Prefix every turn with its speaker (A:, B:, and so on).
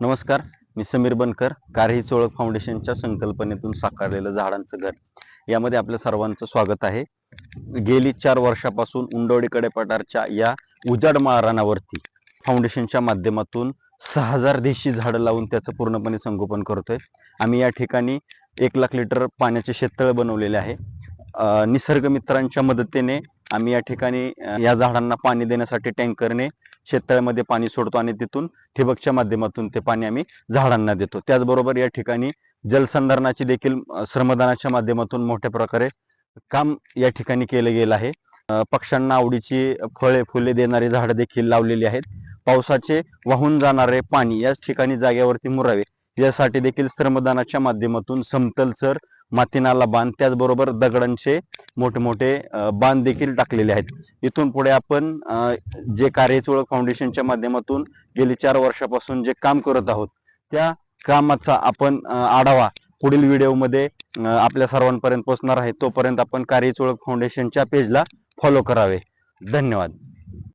A: नमस्कार, मी समीर बनकर. कारहीच ओळख फाउंडेशनच्या संकल्पनेतून साकारलेलं झाडांचं घर यामध्ये आपल्या सर्वांचं स्वागत आहे. गेली 4 वर्षापासून उंडवडी कडेपठारच्या या उजाड माळरानावरती फाउंडेशनच्या माध्यमातून 6000 देशी झाडं लावून त्याचं पूर्णपणे संगोपन करतोय. आम्ही या ठिकाणी 1 लाख लिटर पाण्याचे शेततळे बनवलेले आहे. निसर्ग मित्रांच्या मदतीने आम्ही या ठिकाणी या झाडांना पाणी देण्यासाठी टँकरने शेततळ्यामध्ये पाणी सोडतो आणि तिथून ठिबकच्या माध्यमातून ते पाणी आम्ही झाडांना देतो. त्याचबरोबर या ठिकाणी जलसंधारणाची देखील श्रमदानाच्या माध्यमातून मोठ्या प्रकारे काम या ठिकाणी केलं गेलं आहे. पक्ष्यांना आवडीची फळे फुले देणारी झाडं देखील लावलेली आहेत. पावसाचे वाहून जाणारे पाणी याच ठिकाणी जागेवरती मुरावे यासाठी देखील श्रमदानाच्या माध्यमातून समतलसर मातीनाला बांध त्याचबरोबर दगडांचे मोठे मोठे बांध देखील टाकलेले आहेत. इथून पुढे आपण जे कारहीच ओळख फाउंडेशनच्या माध्यमातून गेली 4 वर्षापासून जे काम करत आहोत त्या कामाचा आपण आढावा पुढील व्हिडिओमध्ये आपल्या सर्वांपर्यंत पोहोचणार आहे. तोपर्यंत आपण कारहीच ओळख फाउंडेशनच्या पेजला फॉलो करावे. धन्यवाद.